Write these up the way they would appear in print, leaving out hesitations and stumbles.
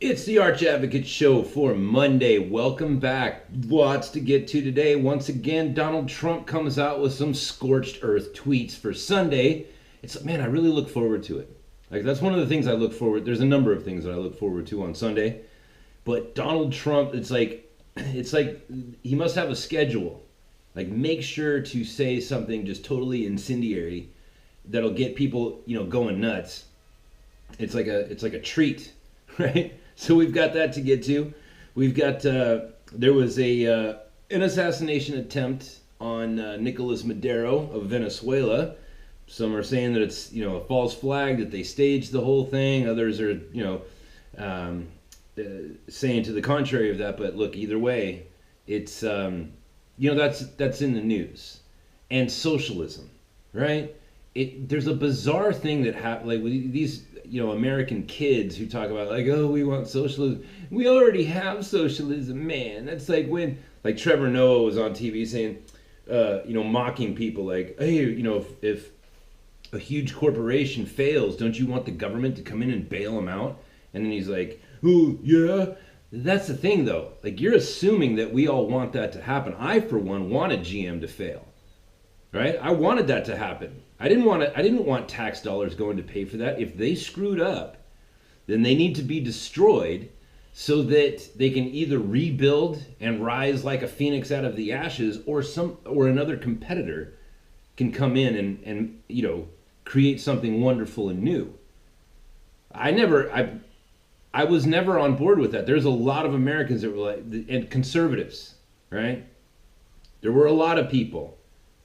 It's the Arch Advocate Show for Monday. Welcome back. Lots to get to today. Once again, Donald Trump comes out with some scorched earth tweets for Sunday. Man, I really look forward to it. Like, that's one of the things I look forward. There's a number of things that I look forward to on Sunday. But Donald Trump, it's like he must have a schedule. Like, make sure to say something just totally incendiary that'll get people, going nuts. It's like a treat, right? So we've got that to get to. We've got there was an assassination attempt on Nicolas Maduro of Venezuela. Some are saying that it's a false flag, that they staged the whole thing. Others are saying to the contrary of that. But look, either way, it's that's in the news. And socialism, right? There's a bizarre thing that happened, like with these American kids who talk about, like, oh, we want socialism. We already have socialism, man. That's like when, like, Trevor Noah was on TV saying, mocking people, like, hey, if a huge corporation fails, don't you want the government to come in and bail them out? And then he's like, oh, yeah. That's the thing, though. Like, you're assuming that we all want that to happen. I, for one, wanted GM to fail. Right? I wanted that to happen. I didn't want tax dollars going to pay for that. If they screwed up, then they need to be destroyed so that they can either rebuild and rise like a phoenix out of the ashes, or another competitor can come in and create something wonderful and new. I was never on board with that. There's a lot of Americans that were like, and conservatives, right? There were a lot of people.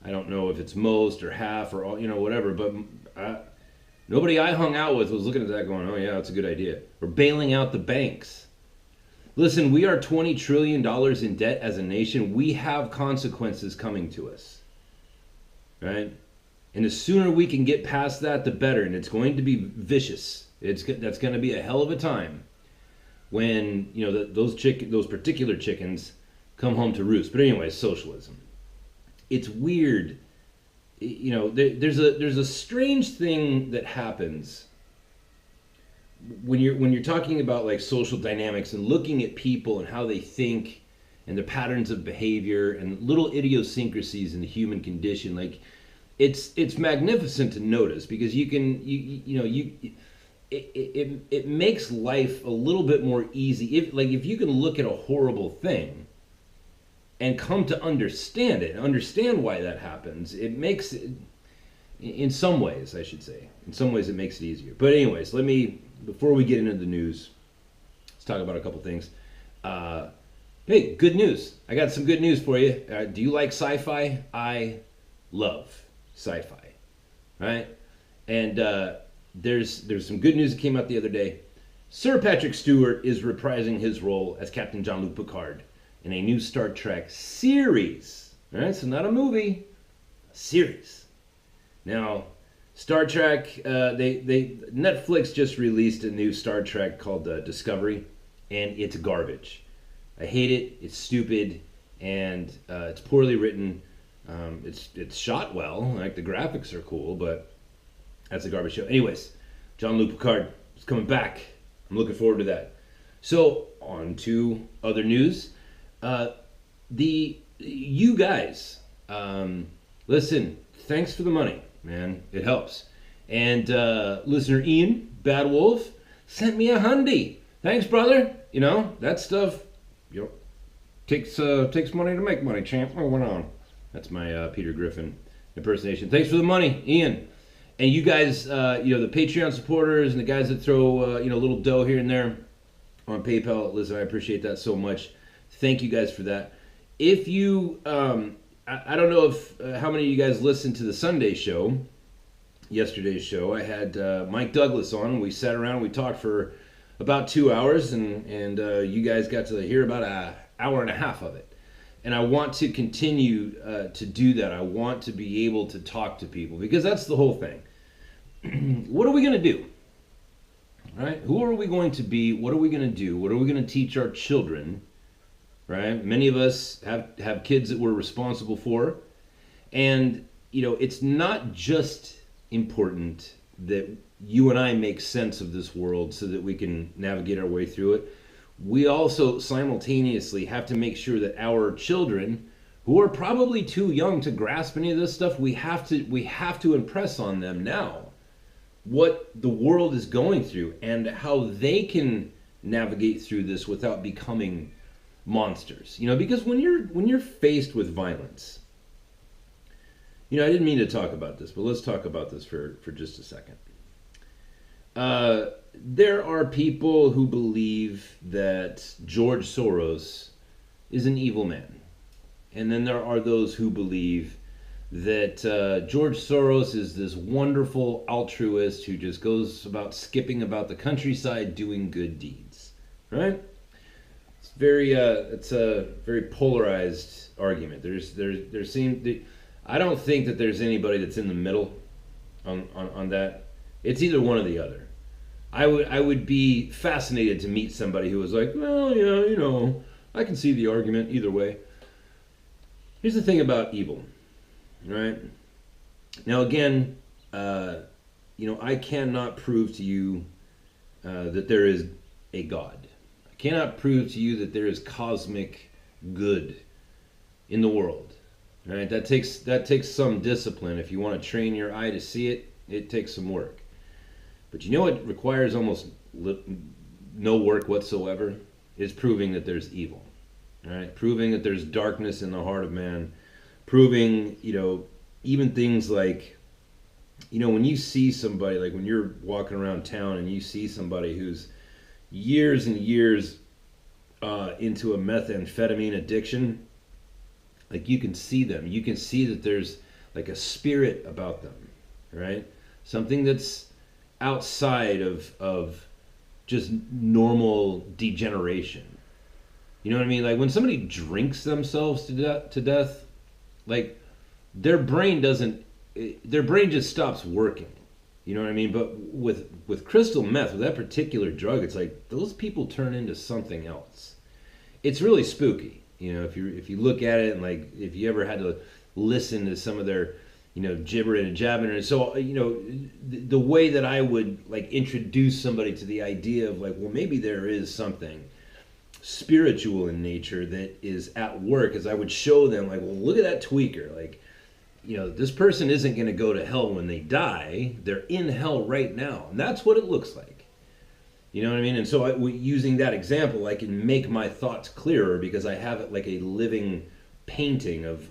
I don't know if it's most or half or all, whatever, but nobody I hung out with was looking at that going, oh yeah, that's a good idea. We're bailing out the banks. Listen, we are $20 trillion in debt as a nation. We have consequences coming to us, right? And the sooner we can get past that, the better. And it's going to be vicious. That's going to be a hell of a time when, those particular chickens come home to roost. But anyway, socialism. It's weird, there's a strange thing that happens when you're talking about, like, social dynamics and looking at people and how they think and their patterns of behavior and little idiosyncrasies in the human condition. Like, it's magnificent to notice, because it makes life a little bit more easy if you can look at a horrible thing and come to understand it, understand why that happens. It makes it, in some ways, I should say, in some ways it makes it easier. But anyways, before we get into the news, let's talk about a couple things. Hey, good news. I got some good news for you. Do you like sci-fi? I love sci-fi, right? And there's some good news that came out the other day. Sir Patrick Stewart is reprising his role as Captain Jean-Luc Picard in a new Star Trek series. All right, so not a movie, a series. Now, Star Trek, Netflix just released a new Star Trek called Discovery, and it's garbage. I hate it. It's stupid, and it's poorly written. It's shot well, like the graphics are cool, but that's a garbage show. Anyways, Jean-Luc Picard is coming back. I'm looking forward to that. So, on to other news. You guys, listen, thanks for the money, man. It helps. And listener Ian, Bad Wolf, sent me a hundy. Thanks, brother. That stuff, takes money to make money, champ. What went on? That's my Peter Griffin impersonation. Thanks for the money, Ian. And you guys, the Patreon supporters and the guys that throw, a little dough here and there on PayPal. Listen, I appreciate that so much. Thank you guys for that. If you, I don't know if how many of you guys listened to the Sunday show, yesterday's show. I had Mike Douglas on, and we sat around and we talked for about 2 hours, and you guys got to hear about an hour and a half of it. And I want to continue to do that. I want to be able to talk to people, because that's the whole thing. What are we going to do? Right? Who are we going to be? What are we going to do? What are we going to teach our children? Right? Many of us have kids that we're responsible for. And, it's not just important that you and I make sense of this world so that we can navigate our way through it, we also simultaneously have to make sure that our children, who are probably too young to grasp any of this stuff, we have to impress on them now what the world is going through and how they can navigate through this without becoming monsters. Because when you're faced with violence, I didn't mean to talk about this, but let's talk about this for just a second. There are people who believe that George Soros is an evil man. And then there are those who believe that George Soros is this wonderful altruist who just goes about skipping about the countryside doing good deeds. Right? It's a very polarized argument. I don't think that there's anybody that's in the middle on that. It's either one or the other. I would be fascinated to meet somebody who was like, well, yeah, I can see the argument either way. Here's the thing about evil, right? Now again, I cannot prove to you that there is a God. I cannot prove to you that there is cosmic good in the world. Right? That takes some discipline. If you want to train your eye to see it, it takes some work. But it requires almost no work whatsoever is proving that there's evil. Right? Proving that there's darkness in the heart of man. Proving, even things like, when you see somebody, like when you're walking around town and you see somebody who's years and years into a methamphetamine addiction, like you can see them. You can see that there's like a spirit about them, right? Something that's outside of just normal degeneration. You know what I mean? Like when somebody drinks themselves to death, like their brain just stops working. You know what I mean? But with crystal meth, with that particular drug, it's like those people turn into something else. It's really spooky. If you look at it, and like if you ever had to listen to some of their, gibbering and jabbing, and so the way that I would like introduce somebody to the idea of like, well, maybe there is something spiritual in nature that is at work, is I would show them like, well, look at that tweaker, like, this person isn't going to go to hell when they die. They're in hell right now, and that's what it looks like. You know what I mean? And so using that example, I can make my thoughts clearer because I have it like a living painting of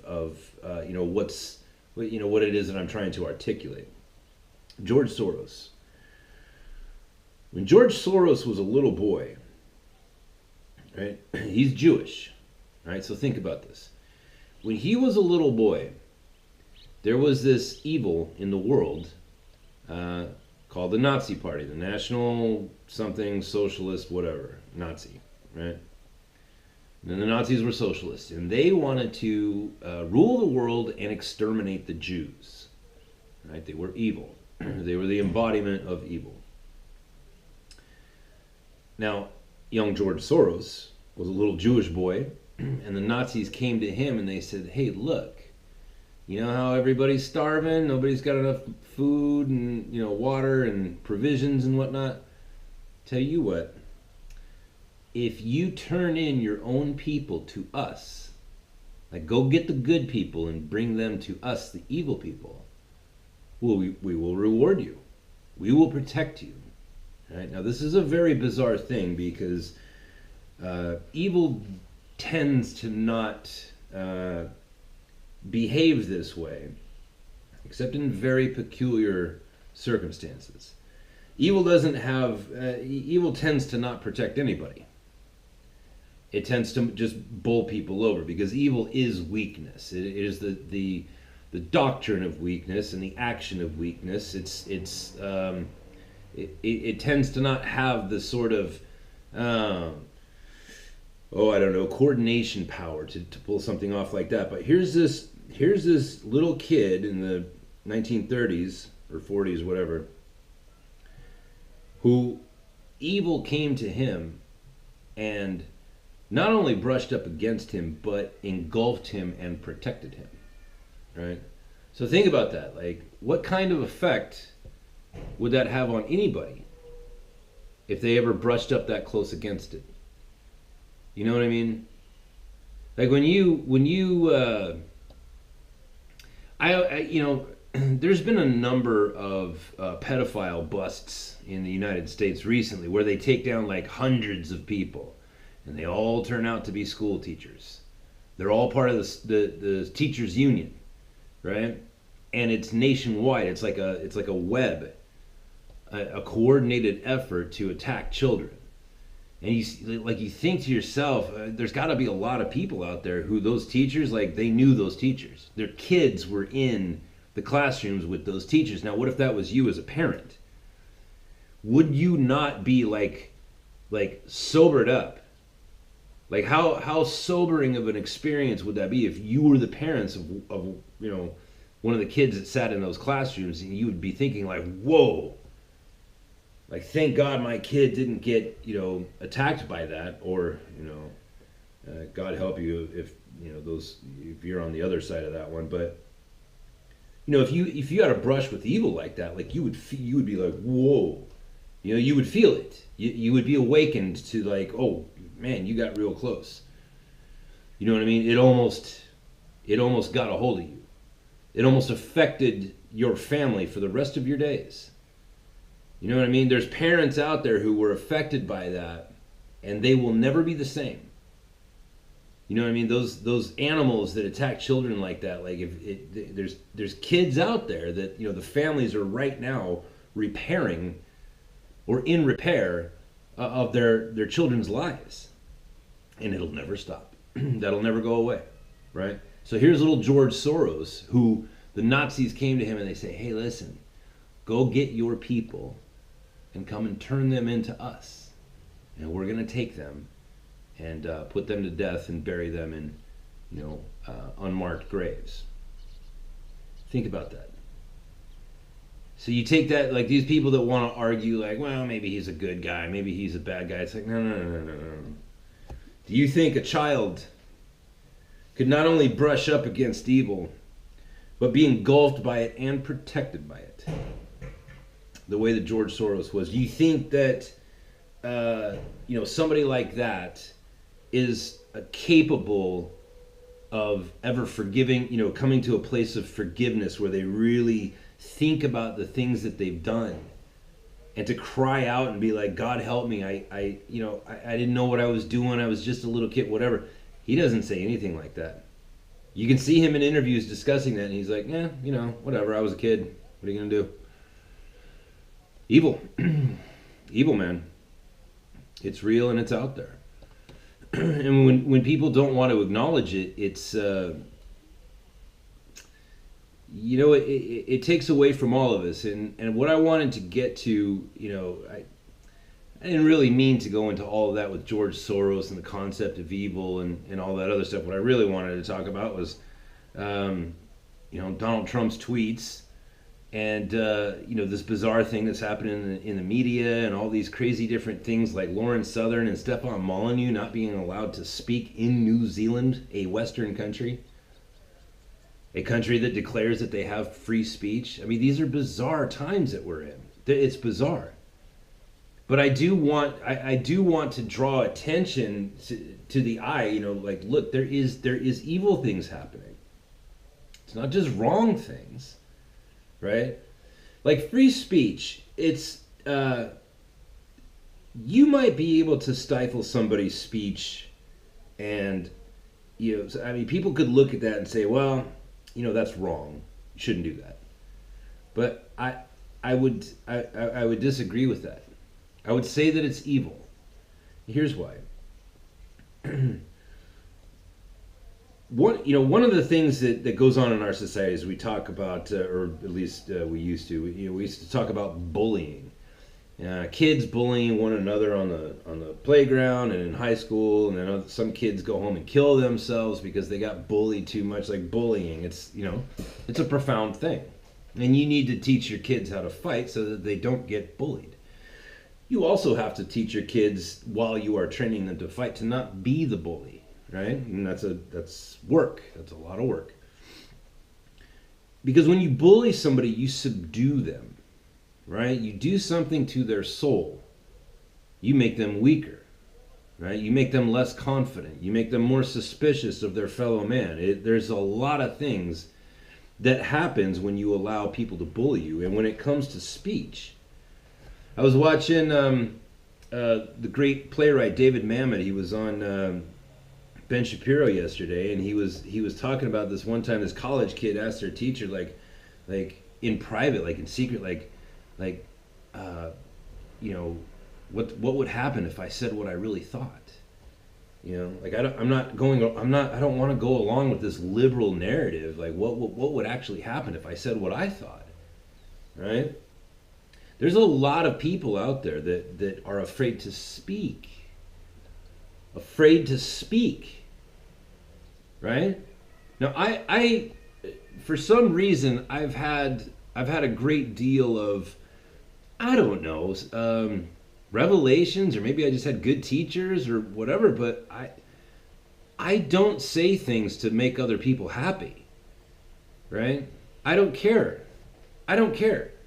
what it is that I'm trying to articulate. George Soros. When George Soros was a little boy, right? He's Jewish, right? So think about this. When he was a little boy, there was this evil in the world called the Nazi Party, the National something Socialist whatever, Nazi, right? And then the Nazis were socialists, and they wanted to rule the world and exterminate the Jews, right? They were evil. They were the embodiment of evil. Now, young George Soros was a little Jewish boy, and the Nazis came to him and they said, hey, look, you know how everybody's starving, nobody's got enough food and water and provisions and whatnot? Tell you what, if you turn in your own people to us, like go get the good people and bring them to us, the evil people, well, we will reward you. We will protect you. Right? Now this is a very bizarre thing because evil tends to not behave this way, except in very peculiar circumstances. Evil tends to not protect anybody. It tends to just bowl people over because evil is weakness. It is the doctrine of weakness and the action of weakness. It tends to not have the sort of coordination power to pull something off like that. But here's this little kid in the 1930s or 40s, whatever, who evil came to him and not only brushed up against him, but engulfed him and protected him, right? So think about that. Like, what kind of effect would that have on anybody if they ever brushed up that close against it? You know what I mean? Like you know, there's been a number of pedophile busts in the United States recently where they take down like hundreds of people, and they all turn out to be school teachers. They're all part of the teachers union, right? And it's nationwide. It's like a web, a coordinated effort to attack children. And you think to yourself, there's got to be a lot of people out there who those teachers, like, they knew those teachers. Their kids were in the classrooms with those teachers. Now, what if that was you as a parent? Would you not be like sobered up? Like, how sobering of an experience would that be if you were the parents of you know, one of the kids that sat in those classrooms, and you would be thinking like, whoa, like, thank God my kid didn't get, you know, attacked by that, or, you know, God help you if, you know, if you're on the other side of that one. But, you know, if you had a brush with evil like that, like, you would be like, whoa, you know, you would feel it. You would be awakened to, like, oh man, you got real close. You know what I mean? It almost got a hold of you. It almost affected your family for the rest of your days. You know what I mean? There's parents out there who were affected by that, and they will never be the same. You know what I mean? Those animals that attack children like that, like, there's kids out there that, you know, the families are right now repairing or in repair of their children's lives, and it'll never stop. That'll never go away, right? So here's little George Soros, who the Nazis came to him and they say, hey, listen, go get your people and come and turn them into us, and we're going to take them and put them to death and bury them in, you know, unmarked graves. Think about that. So you take that, like, these people that want to argue, like, well, maybe he's a good guy, maybe he's a bad guy. It's like, no. Do you think a child could not only brush up against evil, but be engulfed by it and protected by it, the way that George Soros was? Do you think that, you know, somebody like that is capable of ever forgiving, you know, coming to a place of forgiveness where they really think about the things that they've done, and to cry out and be like, God help me, I didn't know what I was doing, I was just a little kid, whatever. He doesn't say anything like that. You can see him in interviews discussing that, and he's like, yeah, you know, whatever, I was a kid, what are you gonna do? Evil. Evil, man. It's real and it's out there. And when people don't want to acknowledge it, it's you know, it takes away from all of us. And what I wanted to get to, you know, I didn't really mean to go into all of that with George Soros and the concept of evil and all that other stuff. What I really wanted to talk about was, you know, Donald Trump's tweets, and you know, this bizarre thing that's happening in the media, and all these crazy different things, like Lauren Southern and Stefan Molyneux not being allowed to speak in New Zealand, a Western country. A country that declares that they have free speech. I mean, these are bizarre times that we're in. It's bizarre. But I do want to draw attention to the eye, you know, like, look, there is evil things happening. It's not just wrong things, right? Like free speech, it's you might be able to stifle somebody's speech, and, you know, I mean, people could look at that and say, well, you know, that's wrong. You shouldn't do that. But I would disagree with that. I would say that it's evil. Here's why. One of the things that goes on in our society is we talk about, or at least we used to. We used to talk about bullying. Kids bullying one another on the playground and in high school, and then some kids go home and kill themselves because they got bullied too much. Like, bullying, it's a profound thing, and you need to teach your kids how to fight so that they don't get bullied. You also have to teach your kids, while you are training them to fight, to not be the bully, right? And that's work. That's a lot of work. Because when you bully somebody, you subdue them. right? You do something to their soul, you make them weaker, right? You make them less confident. You make them more suspicious of their fellow man. There's a lot of things that happens when you allow people to bully you. And when it comes to speech, I was watching the great playwright David Mamet. He was on Ben Shapiro yesterday, and he was talking about this one time. This college kid asked their teacher, like in private, like in secret, like you know, what would happen if I said what I really thought? You know, like I don't want to go along with this liberal narrative. Like what would actually happen if I said what I thought? Right? There's a lot of people out there that are afraid to speak. Afraid to speak. Right? Now I for some reason I've had a great deal of, I don't know, revelations, or maybe I just had good teachers or whatever, but I don't say things to make other people happy, right? I don't care.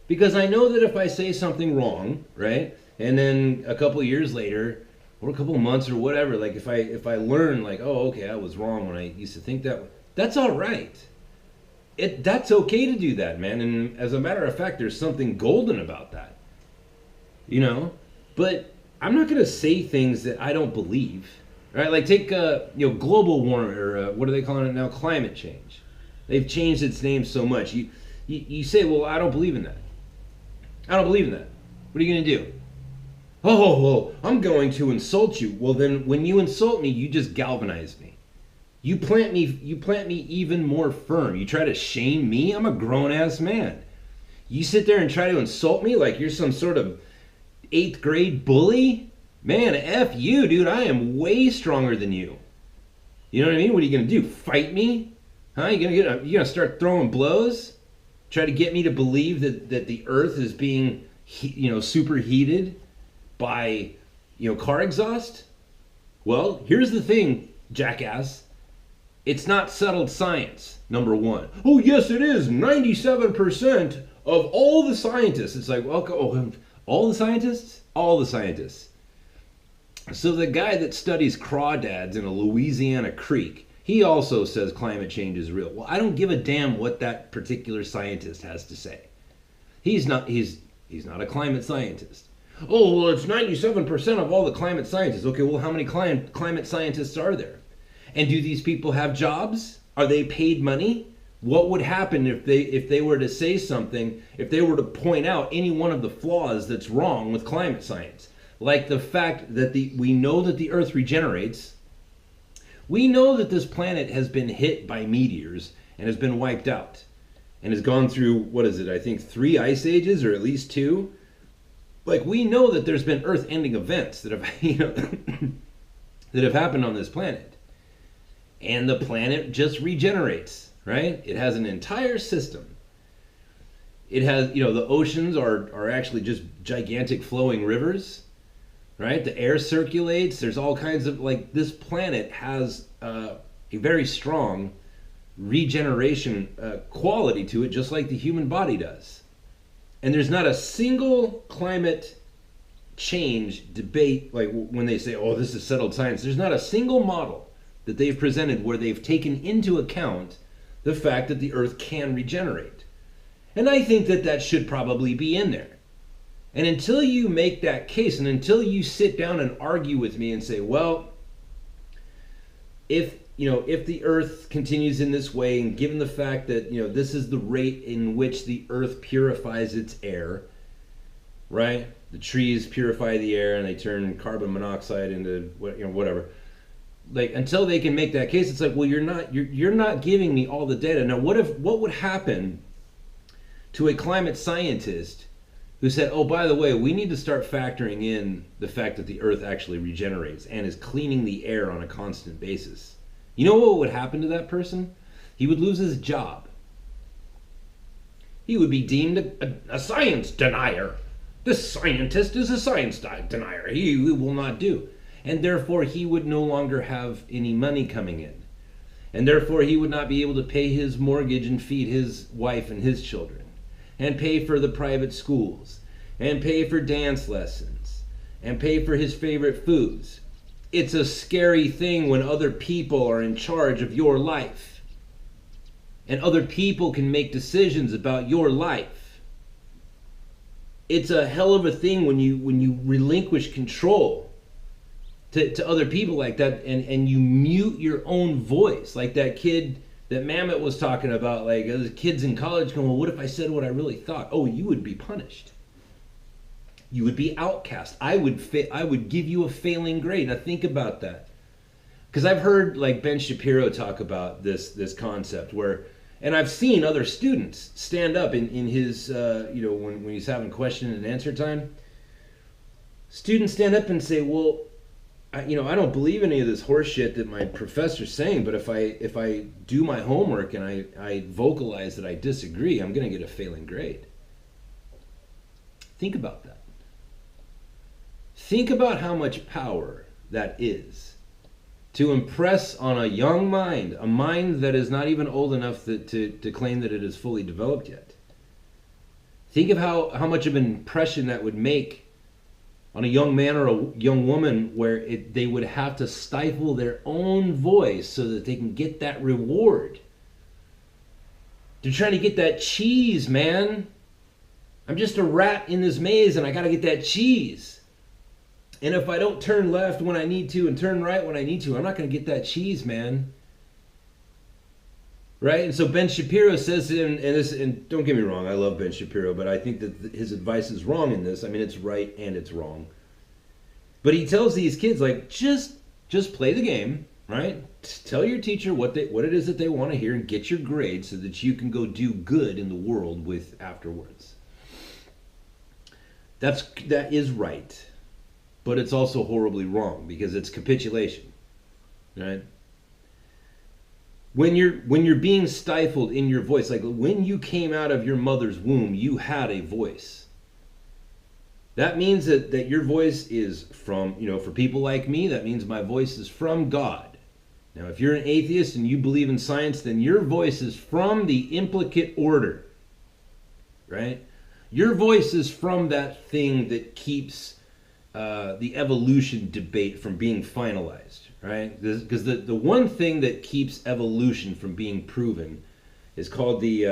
Because I know that if I say something wrong, right, and then a couple of years later, or a couple of months or whatever, like if I learn, like, oh, okay, I was wrong when I used to think that, that's all right. That's okay to do that, man. And as a matter of fact, there's something golden about that, you know. But I'm not going to say things that I don't believe, right? Like take global warming, or what are they calling it now? Climate change. They've changed its name so much. You say, well, I don't believe in that. I don't believe in that. What are you going to do? Oh, well, I'm going to insult you. Well, then when you insult me, you just galvanize me. You plant me even more firm. You try to shame me. I'm a grown-ass man. You sit there and try to insult me like you're some sort of 8th grade bully? Man, F you, dude. I am way stronger than you. You know what I mean? What are you going to do? Fight me? Huh? You gonna start throwing blows? Try to get me to believe that the earth is being superheated by car exhaust? Well, here's the thing, jackass. It's not settled science, number one. Oh, yes, it is. 97% of all the scientists. It's like, well, all the scientists? All the scientists. So the guy that studies crawdads in a Louisiana creek, he also says climate change is real. Well, I don't give a damn what that particular scientist has to say. He's not a climate scientist. Oh, well, it's 97% of all the climate scientists. Okay, well, how many climate scientists are there? And do these people have jobs? Are they paid money? What would happen if they were to say something, if they were to point out any one of the flaws that's wrong with climate science? Like the fact that we know that the earth regenerates. We know that this planet has been hit by meteors and has been wiped out and has gone through, what is it, I think 3 ice ages, or at least 2. Like, we know that there's been earth-ending events that have, that have happened on this planet. And the planet just regenerates, right? It has an entire system. It has, the oceans are actually just gigantic flowing rivers, right? The air circulates. There's all kinds of, this planet has a very strong regeneration quality to it, just like the human body does. And there's not a single climate change debate, like when they say, oh, this is settled science. There's not a single model that they've presented where they've taken into account the fact that the earth can regenerate. And I think that should probably be in there. And until you make that case, and until you sit down and argue with me and say, well, if the earth continues in this way, and given the fact that, this is the rate in which the earth purifies its air, right? The trees purify the air and they turn carbon monoxide into whatever. Like, until they can make that case, it's like, well, you're not giving me all the data. Now, what would happen to a climate scientist who said, oh, by the way, we need to start factoring in the fact that the earth actually regenerates and is cleaning the air on a constant basis? You know what would happen to that person? He would lose his job. He would be deemed a science denier. This scientist is a science denier. He will not do. And therefore he would no longer have any money coming in. And therefore he would not be able to pay his mortgage and feed his wife and his children, and pay for the private schools, and pay for dance lessons and pay for his favorite foods. It's a scary thing when other people are in charge of your life and other people can make decisions about your life. It's a hell of a thing when you relinquish control to other people like that, and you mute your own voice, like that kid that Mamet was talking about, like the kids in college going, well, what if I said what I really thought? Oh, you would be punished. You would be outcast. I would give you a failing grade. Now think about that. Because I've heard like Ben Shapiro talk about this concept where, and I've seen other students stand up in his, when he's having question and answer time, students stand up and say, well, I don't believe any of this horse shit that my professor's saying, but if I do my homework and I vocalize that I disagree, I'm going to get a failing grade. Think about that. Think about how much power that is to impress on a young mind, a mind that is not even old enough to claim that it is fully developed yet. Think of how much of an impression that would make on a young man or a young woman, where they would have to stifle their own voice so that they can get that reward. They're trying to get that cheese, man. I'm just a rat in this maze and I gotta get that cheese. And if I don't turn left when I need to and turn right when I need to, I'm not gonna get that cheese, man. Right? And so Ben Shapiro says, and don't get me wrong, I love Ben Shapiro, but I think that his advice is wrong in this. I mean, it's right and it's wrong. But he tells these kids, like, just play the game, right? Tell your teacher what it is that they want to hear and get your grade so that you can go do good in the world with afterwards. That is right. But it's also horribly wrong because it's capitulation, right? When you're being stifled in your voice, like when you came out of your mother's womb, you had a voice. That means that your voice is from, for people like me, that means my voice is from God. Now, if you're an atheist and you believe in science, then your voice is from the implicate order, right? Your voice is from that thing that keeps the evolution debate from being finalized. Right? Because the one thing that keeps evolution from being proven is called the,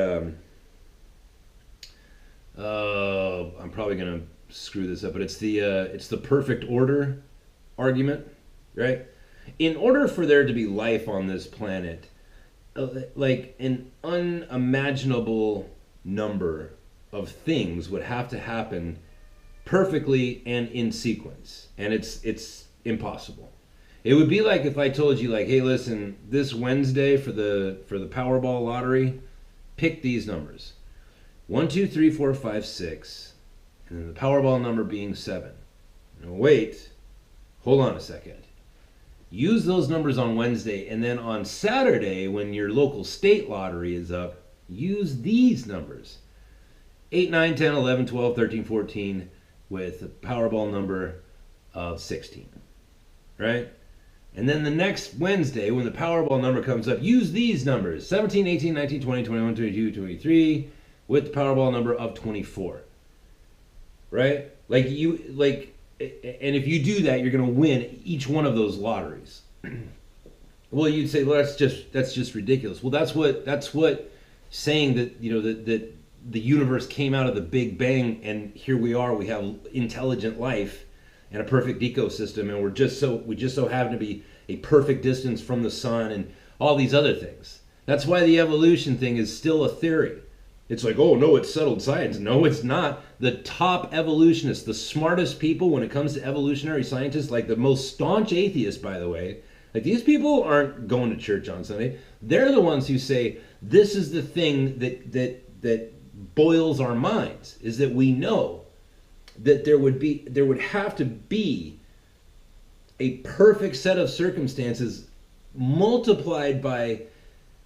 I'm probably going to screw this up, but it's the perfect order argument, right? In order for there to be life on this planet, like an unimaginable number of things would have to happen perfectly and in sequence, and it's impossible. It would be like if I told you, like, hey, listen, this Wednesday for the Powerball lottery, pick these numbers: 1, 2, 3, 4, 5, 6, and then the Powerball number being 7. Now wait, hold on a second. Use those numbers on Wednesday, and then on Saturday, when your local state lottery is up, use these numbers: 8, 9, 10, 11, 12, 13, 14, with a Powerball number of 16, right? And then the next Wednesday, when the Powerball number comes up, use these numbers: 17, 18, 19, 20, 21, 22, 23, with the Powerball number of 24. Right? And if you do that, you're going to win each one of those lotteries. Well, you'd say, well, that's just ridiculous. Well, that's what saying that, that the universe came out of the Big Bang and here we are, we have intelligent life and a perfect ecosystem, and we just so happen to be a perfect distance from the sun and all these other things. That's why the evolution thing is still a theory. It's like, oh no, it's settled science. No, it's not. The top evolutionists, the smartest people when it comes to evolutionary scientists, like the most staunch atheists, by the way, like these people aren't going to church on Sunday. They're the ones who say this is the thing that boils our minds, is that we know that there would have to be a perfect set of circumstances multiplied by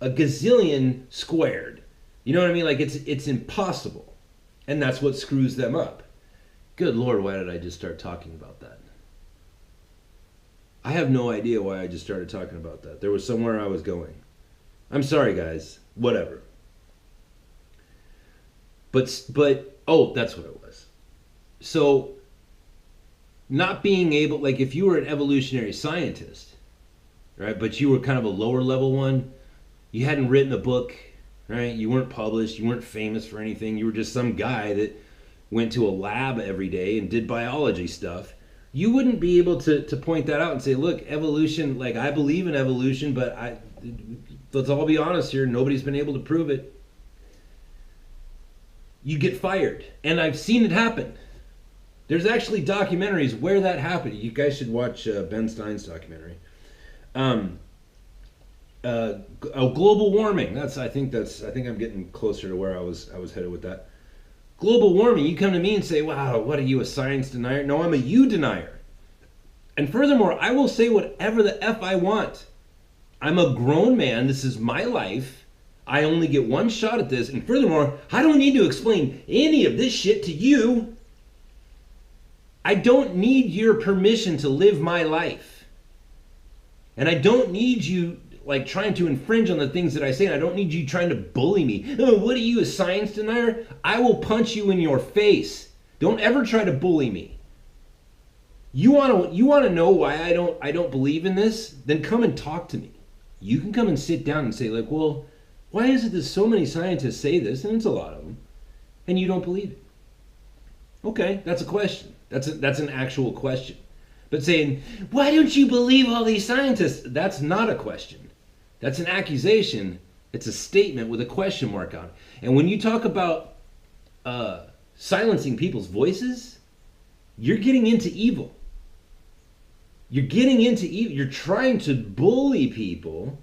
a gazillion squared. You know what I mean? Like it's impossible. And that's what screws them up. Good Lord, why did I just start talking about that? I have no idea why I just started talking about that. There was somewhere I was going. I'm sorry, guys. Whatever. But oh, that's what it was. So not being able, like if you were an evolutionary scientist, right, but you were kind of a lower level one, you hadn't written a book, right, you weren't published, you weren't famous for anything, you were just some guy that went to a lab every day and did biology stuff, you wouldn't be able to point that out and say, look, evolution, like I believe in evolution, but let's all be honest here, nobody's been able to prove it. You get fired. And I've seen it happen. There's actually documentaries where that happened. You guys should watch Ben Stein's documentary. Global warming. I think I'm getting closer to where I was headed with that. Global warming. You come to me and say, "Wow, what are you, a science denier?" No, I'm a you denier. And furthermore, I will say whatever the F I want. I'm a grown man. This is my life. I only get one shot at this. And furthermore, I don't need to explain any of this shit to you. I don't need your permission to live my life. And I don't need you like trying to infringe on the things that I say. And I don't need you trying to bully me. Oh, what are you, a science denier? I will punch you in your face. Don't ever try to bully me. You want to know why I don't believe in this? Then come and talk to me. You can come and sit down and say, like, well, why is it that so many scientists say this, and it's a lot of them, and you don't believe it? Okay, that's a question. That's an actual question. But saying, why don't you believe all these scientists? That's not a question. That's an accusation. It's a statement with a question mark on it. And when you talk about silencing people's voices, you're getting into evil. You're getting into evil. You're trying to bully people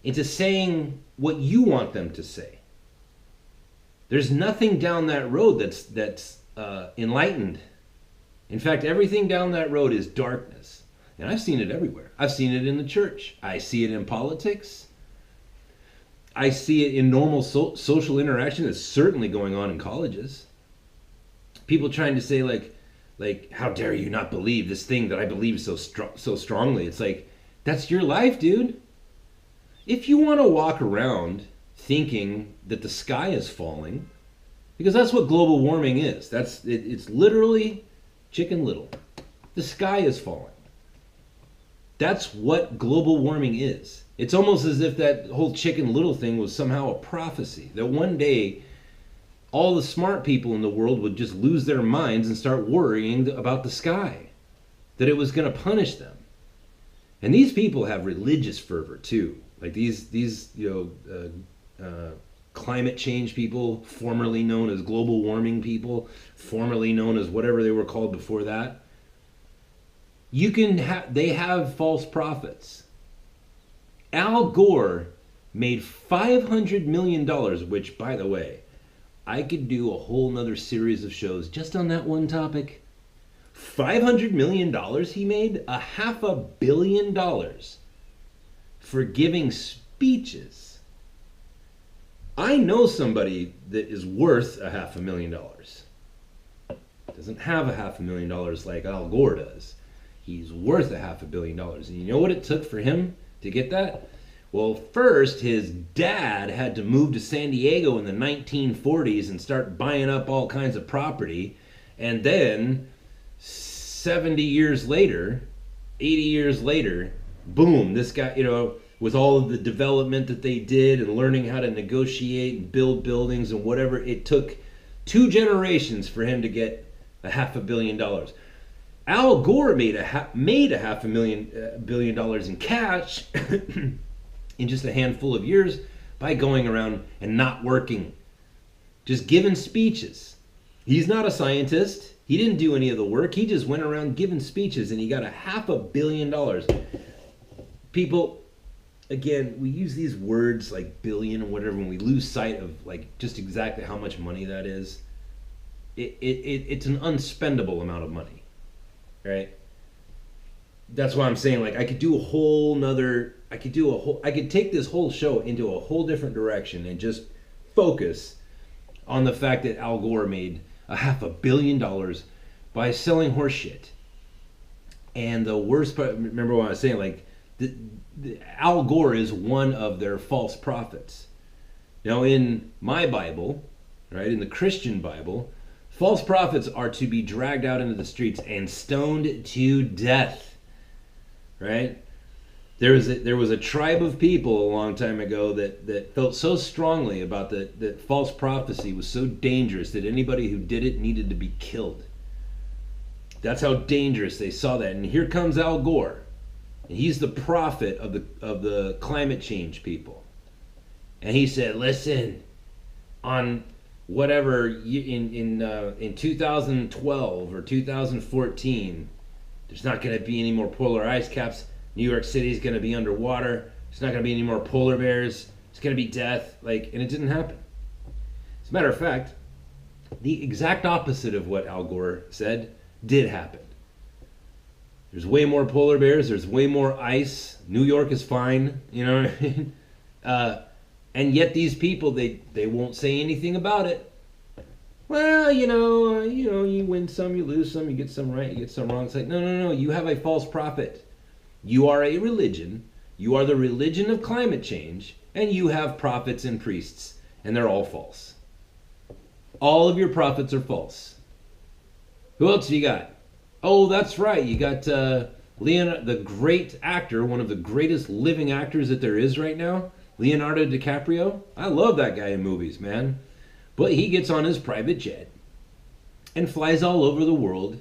into saying what you want them to say. There's nothing down that road that's enlightened. In fact, everything down that road is darkness. And I've seen it everywhere. I've seen it in the church. I see it in politics. I see it in normal social interaction. It's certainly going on in colleges. People trying to say like, how dare you not believe this thing that I believe so strongly? It's like, that's your life, dude. If you want to walk around thinking that the sky is falling, because that's what global warming is. It's literally Chicken Little. The sky is falling. That's what global warming is. It's almost as if that whole Chicken Little thing was somehow a prophecy. That one day, all the smart people in the world would just lose their minds and start worrying about the sky. That it was going to punish them. And these people have religious fervor too. Like these climate change people, formerly known as global warming people, formerly known as whatever they were called before that. They have false prophets. Al Gore made $500 million, which, by the way, I could do a whole nother series of shows just on that one topic. $500 million he made, $500 million for giving speeches. I know somebody that is worth $500,000. Doesn't have $500,000 like Al Gore does. He's worth $500 million. And you know what it took for him to get that? Well, first, his dad had to move to San Diego in the 1940s and start buying up all kinds of property. And then, 70 years later, 80 years later, boom, this guy, with all of the development that they did and learning how to negotiate and build buildings and whatever, it took 2 generations for him to get $500 million. Al Gore made $500 million in cash in just a handful of years by going around and not working, just giving speeches. He's not a scientist. He didn't do any of the work. He just went around giving speeches and he got $500 million. People, again, we use these words like billion and whatever, and we lose sight of like just exactly how much money that is. It's an unspendable amount of money, right? That's why I'm saying, like, I could take this whole show into a whole different direction and just focus on the fact that Al Gore made $500 million by selling horse shit. And the worst part, remember what I was saying, like, Al Gore is one of their false prophets. Now, in my Bible, right, in the Christian Bible, False prophets are to be dragged out into the streets and stoned to death. Right? There was a tribe of people a long time ago that felt so strongly about that false prophecy was so dangerous that anybody who did it needed to be killed. That's how dangerous they saw that. And here comes Al Gore. And he's the prophet of the climate change people. And he said, listen, on whatever in 2012 or 2014, there's not going to be any more polar ice caps. New York City is going to be underwater. There's not going to be any more polar bears. It's going to be death. And it didn't happen. As a matter of fact, the exact opposite of what Al Gore said did happen. There's way more polar bears. There's way more ice. New York is fine. You know what I mean? And yet these people, they won't say anything about it. Well, you win some, you lose some, you get some right, you get some wrong. It's like, no. You have a false prophet. You are a religion. You are the religion of climate change. And you have prophets and priests. And they're all false. All of your prophets are false. Who else do you got? Oh, that's right. You got Leonardo, the great actor, one of the greatest living actors that there is right now, Leonardo DiCaprio. I love that guy in movies, man. But he gets on his private jet and flies all over the world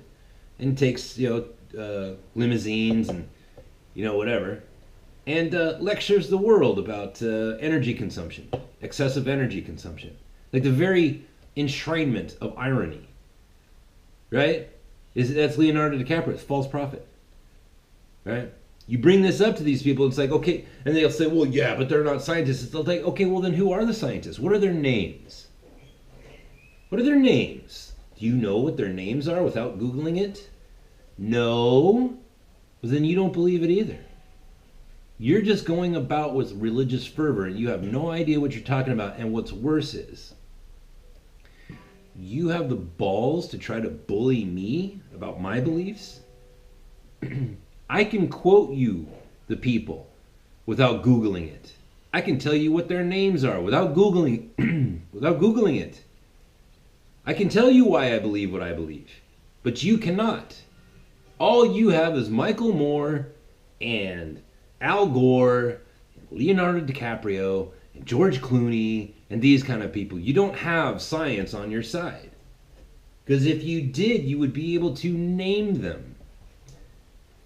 and takes, limousines and, whatever, and lectures the world about energy consumption, excessive energy consumption. Like the very enshrinement of irony, right? That's Leonardo DiCaprio. It's false prophet, right? You bring this up to these people, it's like, okay, and they'll say, well, yeah, but they're not scientists. They'll think, okay, well, then who are the scientists? What are their names? What are their names? Do you know what their names are without Googling it? No? Well, then you don't believe it either. You're just going about with religious fervor, and you have no idea what you're talking about. And what's worse is, you have the balls to try to bully me about my beliefs? I can quote you the people without Googling it. I can tell you what their names are without Googling it. I can tell you why I believe what I believe, but you cannot. All you have is Michael Moore and Al Gore, and Leonardo DiCaprio, and George Clooney, and these kind of people. You don't have science on your side. Because if you did, you would be able to name them.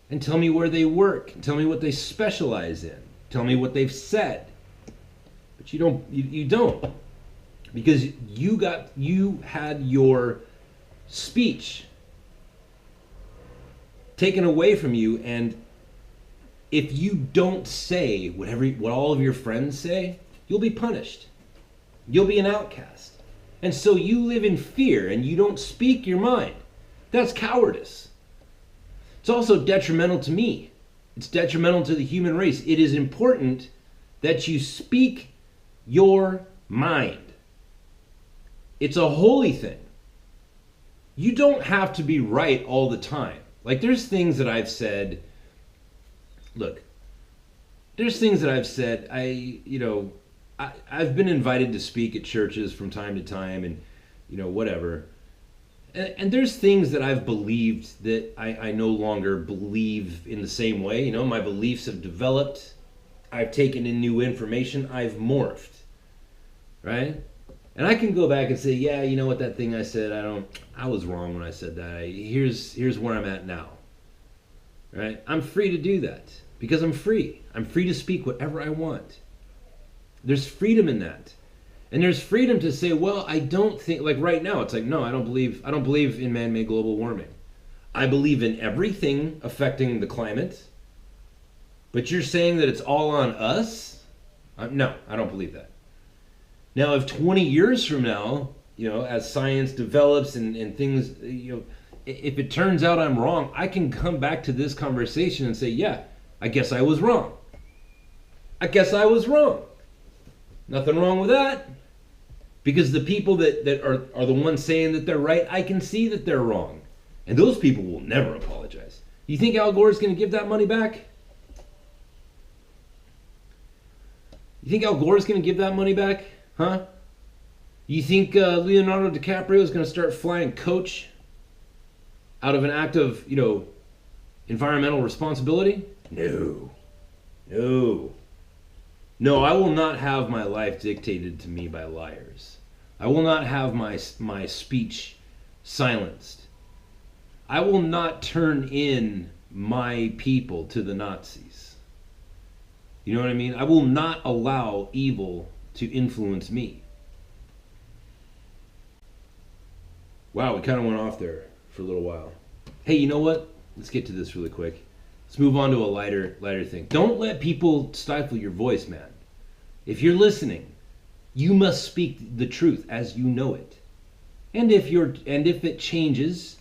And tell me where they work. And tell me what they specialize in. Tell me what they've said. But you don't. Because you had your speech taken away from you, and if you don't say what all of your friends say, you'll be punished. You'll be an outcast. And so you live in fear and you don't speak your mind. That's cowardice. It's also detrimental to me. It's detrimental to the human race. It is important that you speak your mind. It's a holy thing. You don't have to be right all the time. Like, there's things that I've said, I've been invited to speak at churches from time to time and, whatever. And there's things that I've believed that I no longer believe in the same way. My beliefs have developed. I've taken in new information. I've morphed, right? And I can go back and say, yeah, you know what, that thing I said, I was wrong when I said that. Here's where I'm at now, right? I'm free to do that because I'm free. I'm free to speak whatever I want. There's freedom in that. And there's freedom to say, well, I don't think, like right now, it's like, no, I don't believe in man-made global warming. I believe in everything affecting the climate. But you're saying that it's all on us? No, I don't believe that. Now, if 20 years from now, as science develops and things, if it turns out I'm wrong, I can come back to this conversation and say, yeah, I guess I was wrong. Nothing wrong with that. Because the people that are the ones saying that they're right, I can see that they're wrong. And those people will never apologize. You think Al Gore's going to give that money back? You think Al Gore's going to give that money back? Huh? You think Leonardo DiCaprio is going to start flying coach out of an act of, environmental responsibility? No. No. No, I will not have my life dictated to me by liars. I will not have my speech silenced. I will not turn in my people to the Nazis. You know what I mean? I will not allow evil to influence me. Wow, we kind of went off there for a little while. Hey, you know what? Let's get to this really quick. Let's move on to a lighter thing. Don't let people stifle your voice, man. If you're listening, you must speak the truth as you know it. And if it changes,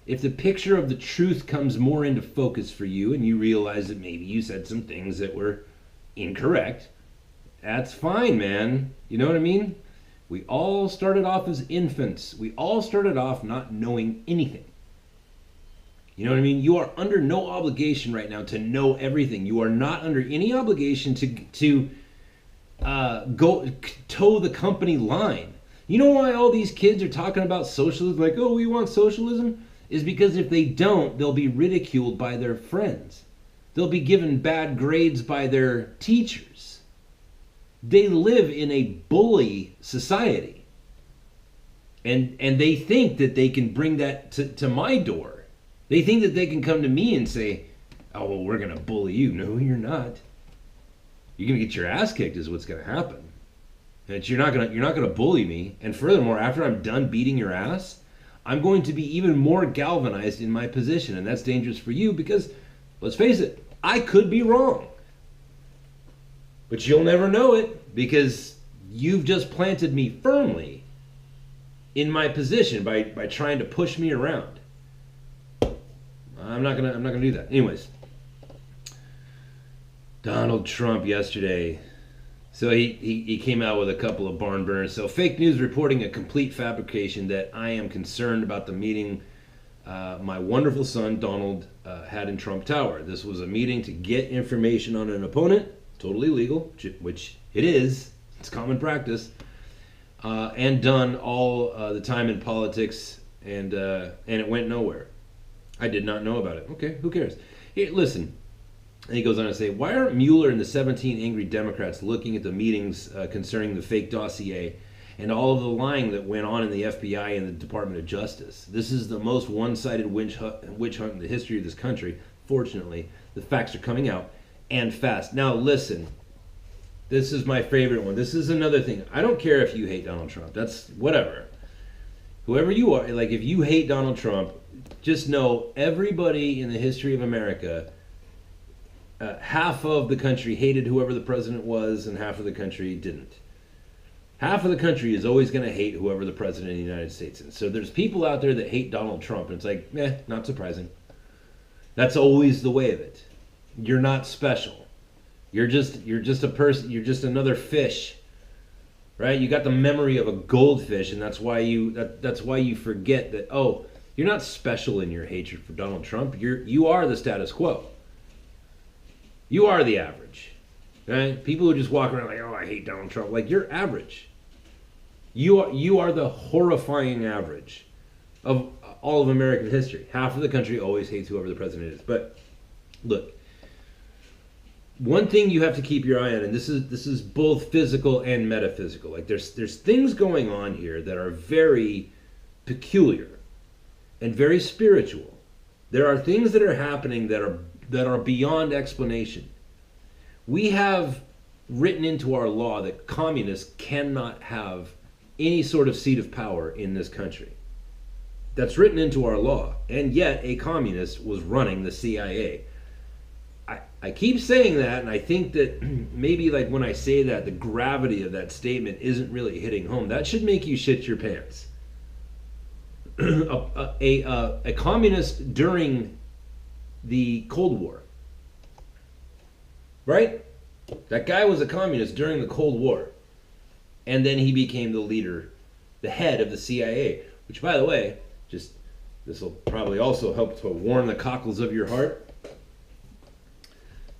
if the picture of the truth comes more into focus for you and you realize that maybe you said some things that were incorrect, that's fine, man. You know what I mean? We all started off as infants. We all started off not knowing anything. You know what I mean? You are under no obligation right now to know everything. You are not under any obligation to go toe the company line. You know why all these kids are talking about socialism? Like, oh, we want socialism? Is because if they don't, they'll be ridiculed by their friends. They'll be given bad grades by their teachers. They live in a bully society. And they think that they can bring that to my door. They think that they can come to me and say, oh, well, we're going to bully you. No, you're not. You're going to get your ass kicked is what's going to happen. And you're not going to bully me. And furthermore, after I'm done beating your ass, I'm going to be even more galvanized in my position. And that's dangerous for you because, let's face it, I could be wrong. But you'll never know it because you've just planted me firmly in my position by trying to push me around. I'm not gonna do that. Anyways, Donald Trump yesterday. So he came out with a couple of barn burners. So fake news reporting a complete fabrication that I am concerned about the meeting my wonderful son Donald had in Trump Tower. This was a meeting to get information on an opponent, totally legal, which it is. It's common practice, and done all the time in politics, and it went nowhere. I did not know about it. Okay, who cares? Here, listen. And he goes on to say, why aren't Mueller and the 17 angry Democrats looking at the meetings concerning the fake dossier and all of the lying that went on in the FBI and the Department of Justice? This is the most one-sided witch hunt in the history of this country. Fortunately, the facts are coming out, and fast. Now listen, this is my favorite one. This is another thing. I don't care if you hate Donald Trump. That's whatever. Whoever you are, like if you hate Donald Trump, just know everybody in the history of America, half of the country hated whoever the president was and half of the country didn't. Half of the country is always going to hate whoever the president of the United States is. So there's people out there that hate Donald Trump, and it's like, not surprising. That's always the way of it. You're not special. You're just a person. You're just another fish, right? You got the memory of a goldfish, and that's why you forget that. Oh, you're not special in your hatred for Donald Trump. You are the status quo. You are the average, right? People who just walk around like, oh, I hate Donald Trump. Like, you're average. You are the horrifying average of all of American history. Half of the country always hates whoever the president is. But look, one thing you have to keep your eye on, and this is both physical and metaphysical. Like there's things going on here that are very peculiar and very spiritual. There are things that are happening that are beyond explanation. We have written into our law that communists cannot have any sort of seat of power in this country. That's written into our law, and yet a communist was running the CIA. I keep saying that, and I think that maybe like when I say that, the gravity of that statement isn't really hitting home. That should make you shit your pants. A communist during the Cold War, right? That guy was a communist during the Cold War, and then he became the leader, the head of the CIA, which, by the way, this will probably also help to warm the cockles of your heart.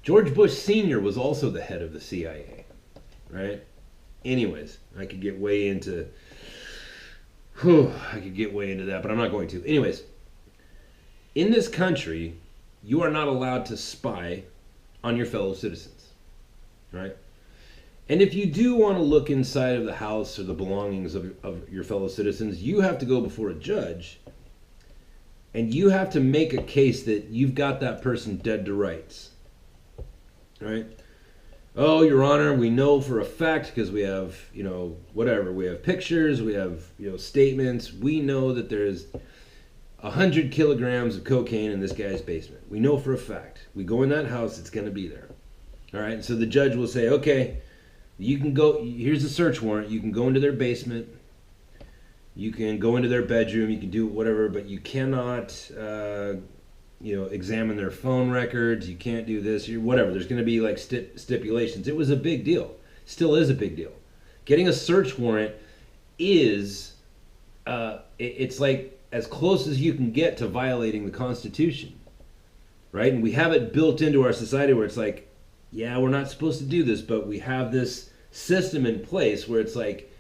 George Bush Sr. was also the head of the CIA, right? Anyways, I could get way into Whew, I could get way into that, but I'm not going to. Anyways, in this country, you are not allowed to spy on your fellow citizens, right? And if you do want to look inside of the house or the belongings of your fellow citizens, you have to go before a judge and you have to make a case that you've got that person dead to rights, right? Oh, Your Honor, we know for a fact because we have, whatever, we have pictures, we have, statements. We know that there's 100 kilograms of cocaine in this guy's basement. We know for a fact. We go in that house, it's going to be there. All right, and so the judge will say, okay, you can go, here's a search warrant. You can go into their basement. You can go into their bedroom. You can do whatever, but you cannot, examine their phone records. You can't do this, whatever. There's going to be like stipulations. It was a big deal. Still is a big deal. Getting a search warrant is, it's like as close as you can get to violating the Constitution, right? And we have it built into our society where it's like, yeah, we're not supposed to do this, but we have this system in place where it's like,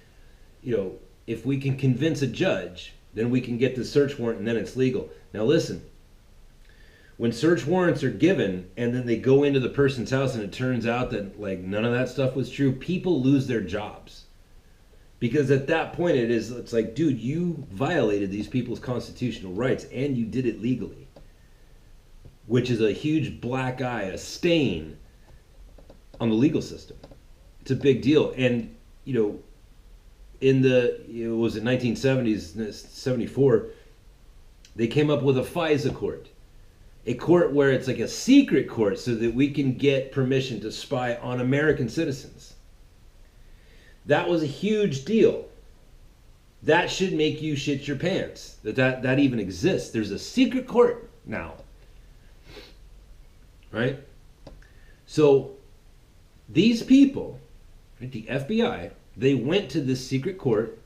if we can convince a judge, then we can get the search warrant and then it's legal. Now listen, when search warrants are given and then they go into the person's house and it turns out that like none of that stuff was true, people lose their jobs. Because at that point it's like, dude, you violated these people's constitutional rights and you did it legally. Which is a huge black eye, a stain on the legal system. It's a big deal. And, in the, was it 1970s, 74, they came up with a FISA court. A court where it's like a secret court so that we can get permission to spy on American citizens. That was a huge deal. That should make you shit your pants. That even exists. There's a secret court now. Right? So these people, the FBI, they went to this secret court,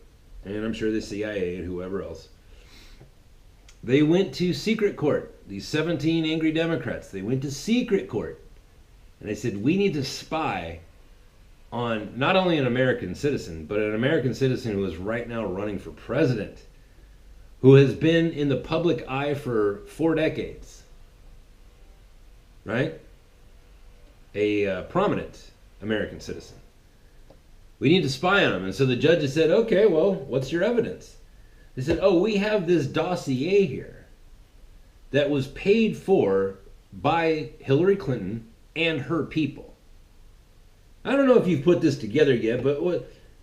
and I'm sure the CIA and whoever else. They went to secret court. These 17 angry Democrats, they went to secret court. And they said, we need to spy on not only an American citizen, but an American citizen who is right now running for president, who has been in the public eye for 4 decades. Right? A prominent American citizen. We need to spy on him. And so the judges said, okay, well, what's your evidence? They said, oh, we have this dossier here that was paid for by Hillary Clinton and her people. I don't know if you've put this together yet, but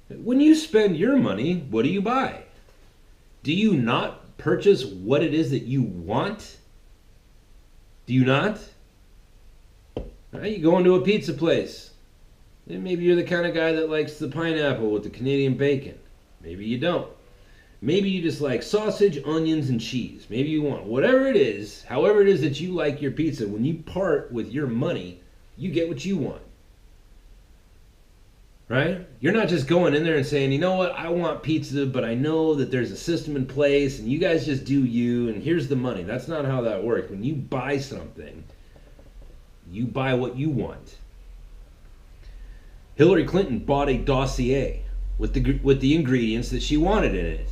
when you spend your money, what do you buy? Do you not purchase what it is that you want? Do you not? You go into a pizza place. And maybe you're the kind of guy that likes the pineapple with the Canadian bacon. Maybe you don't. Maybe you just like sausage, onions, and cheese. Maybe you want whatever it is, however it is that you like your pizza. When you part with your money, you get what you want. Right? You're not just going in there and saying, you know what, I want pizza, but I know that there's a system in place, and you guys just do you, and here's the money. That's not how that works. When you buy something, you buy what you want. Hillary Clinton bought a dossier with the ingredients that she wanted in it.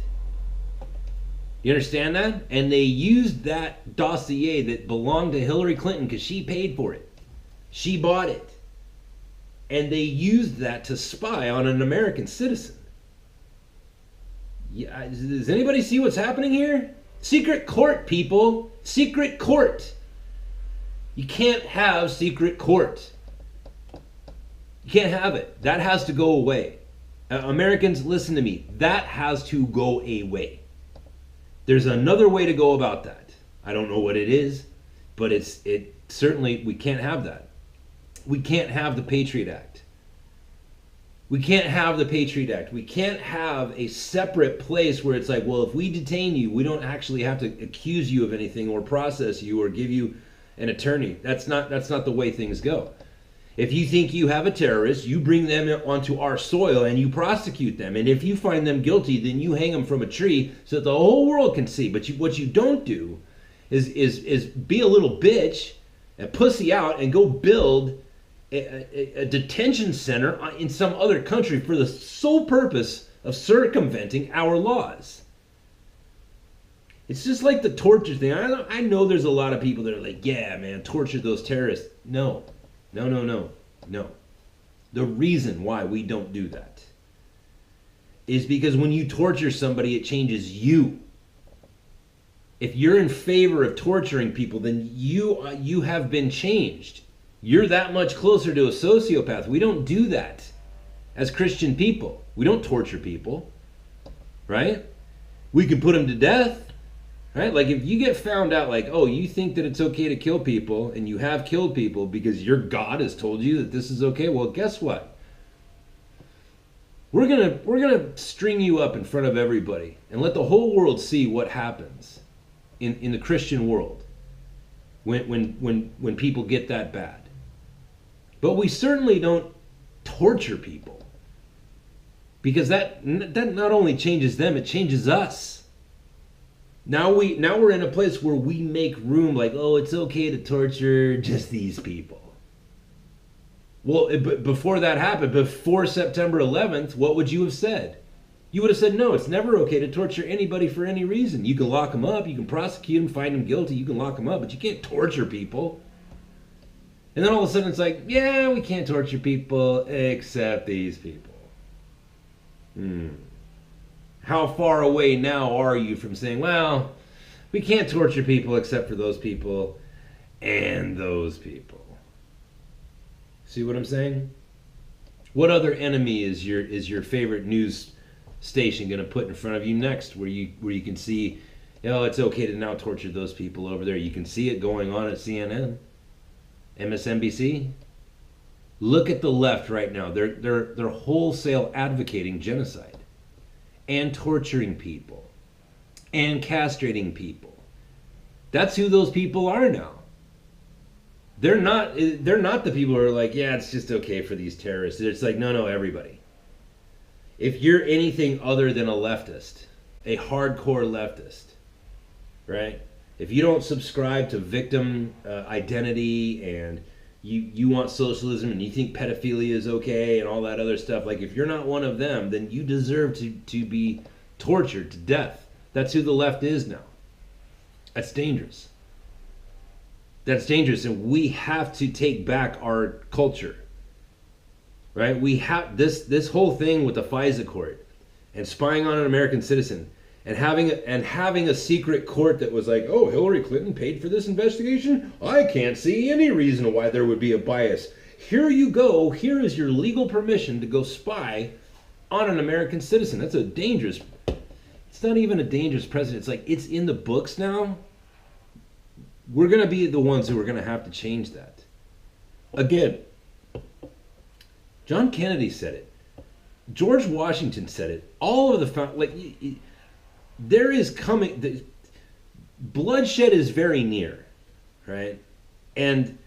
You understand that? And they used that dossier that belonged to Hillary Clinton because she paid for it. She bought it. And they used that to spy on an American citizen. Yeah, does anybody see what's happening here? Secret court, people. Secret court. You can't have secret court. You can't have it. That has to go away. Americans, listen to me. That has to go away. There's another way to go about that. I don't know what it is, but it certainly, we can't have that. We can't have the Patriot Act. We can't have the Patriot Act. We can't have a separate place where it's like, well, if we detain you, we don't actually have to accuse you of anything or process you or give you an attorney. That's not the way things go. If you think you have a terrorist, you bring them onto our soil and you prosecute them. And if you find them guilty, then you hang them from a tree so that the whole world can see. But what you don't do is be a little bitch and pussy out and go build a detention center in some other country for the sole purpose of circumventing our laws. It's just like the torture thing. I know there's a lot of people that are like, yeah, man, torture those terrorists. No. No. The reason why we don't do that is because when you torture somebody, it changes you. If you're in favor of torturing people, then you have been changed. You're that much closer to a sociopath. We don't do that as Christian people. We don't torture people, right? We can put them to death, right? Like if you get found out like, oh, you think that it's okay to kill people and you have killed people because your God has told you that this is okay. Well, guess what? We're gonna string you up in front of everybody and let the whole world see what happens in the Christian world when people get that bad. But we certainly don't torture people, because that not only changes them, it changes us. Now we're in a place where we make room, like, oh, it's okay to torture just these people. Well, before that happened, before September 11th, what would you have said? You would have said, no, it's never okay to torture anybody for any reason. You can lock them up, you can prosecute them, find them guilty, you can lock them up, but you can't torture people. And then all of a sudden it's like, yeah, we can't torture people except these people. How far away now are you from saying, well, we can't torture people except for those people and those people? See what I'm saying? What other enemy is your favorite news station going to put in front of you next, where you can see, it's okay to now torture those people over there? You can see it going on at CNN, MSNBC. Look at the left right now. They're wholesale advocating genocide and torturing people and castrating people. That's who those people are now. They're not the people who are like, yeah, it's just okay for these terrorists. It's like, no, everybody. If you're anything other than a leftist, a hardcore leftist, right? If you don't subscribe to victim identity, and you want socialism, and you think pedophilia is okay and all that other stuff, like if you're not one of them, then you deserve to be tortured to death. That's who the left is now. That's dangerous. That's dangerous, and we have to take back our culture, right? We have this whole thing with the FISA court and spying on an American citizen and having a secret court that was like, oh, Hillary Clinton paid for this investigation? I can't see any reason why there would be a bias. Here you go. Here is your legal permission to go spy on an American citizen. That's a dangerous. It's not even a dangerous precedent. It's like it's in the books now. We're going to be the ones who are going to have to change that. Again, John Kennedy said it. George Washington said it. All of the there is coming. Bloodshed is very near, right? And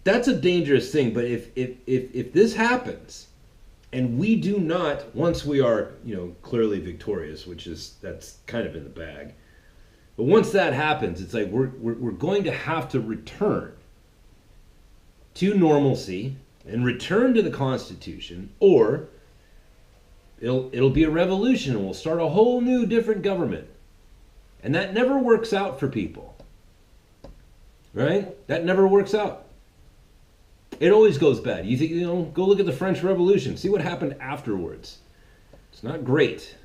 that's a dangerous thing. But if this happens, and we do not, once we are clearly victorious, that's kind of in the bag. But once that happens, it's like we're going to have to return to normalcy and return to the Constitution, or it'll be a revolution and we'll start a whole new different government. And that never works out for people. Right? That never works out. It always goes bad. You think, go look at the French Revolution. See what happened afterwards. It's not great.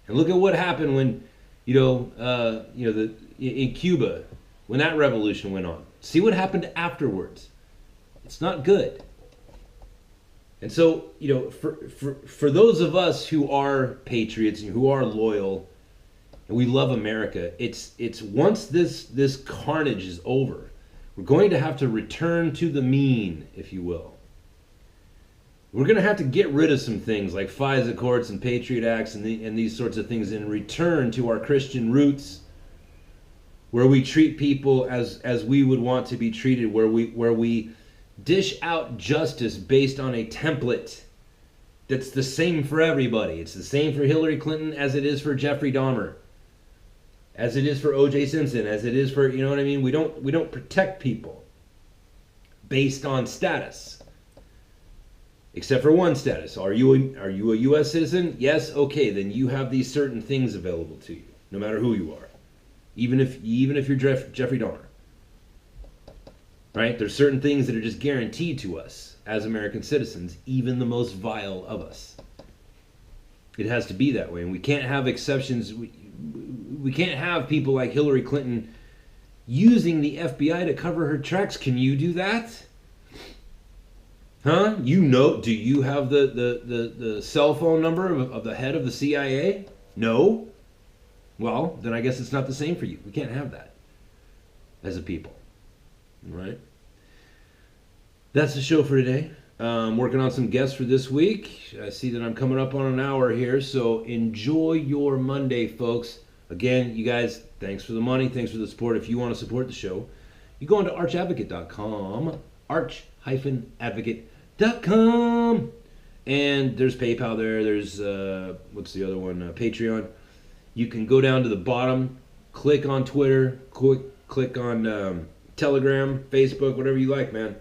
And look at what happened when in Cuba, when that revolution went on. See what happened afterwards. It's not good. And so, for those of us who are patriots and who are loyal and we love America, it's once this carnage is over, we're going to have to return to the mean, if you will. We're going to have to get rid of some things like FISA courts and Patriot Acts and these sorts of things, and return to our Christian roots, where we treat people as we would want to be treated, where we dish out justice based on a template that's the same for everybody. It's the same for Hillary Clinton as it is for Jeffrey Dahmer, as it is for O.J. Simpson, as it is for, what I mean? We don't protect people based on status. Except for one status. Are you a U.S. citizen? Yes? Okay, then you have these certain things available to you, no matter who you are. even if you're Jeffrey Dahmer. Right? There's certain things that are just guaranteed to us as American citizens, even the most vile of us. It has to be that way, and we can't have exceptions. We can't have people like Hillary Clinton using the FBI to cover her tracks. Can you do that? Huh? You know? Do you have the cell phone number of the head of the CIA? No? Well, then I guess it's not the same for you. We can't have that as a people. Right? That's the show for today. Working on some guests for this week. I see that I'm coming up on an hour here, so enjoy your Monday, folks. Again, you guys, thanks for the money, thanks for the support. If you want to support the show, you go on to archadvocate.com, arch-advocate.com, and there's PayPal there. There's, what's the other one? Patreon. You can go down to the bottom, click on Twitter, click on Telegram, Facebook, whatever you like, man.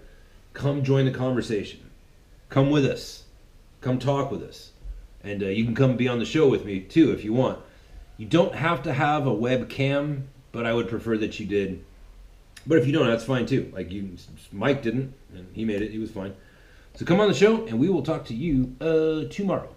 Come join the conversation. Come with us. Come talk with us. And you can come be on the show with me, too, if you want. You don't have to have a webcam, but I would prefer that you did. But if you don't, that's fine, too. Like Mike didn't, and he made it. He was fine. So come on the show, and we will talk to you tomorrow.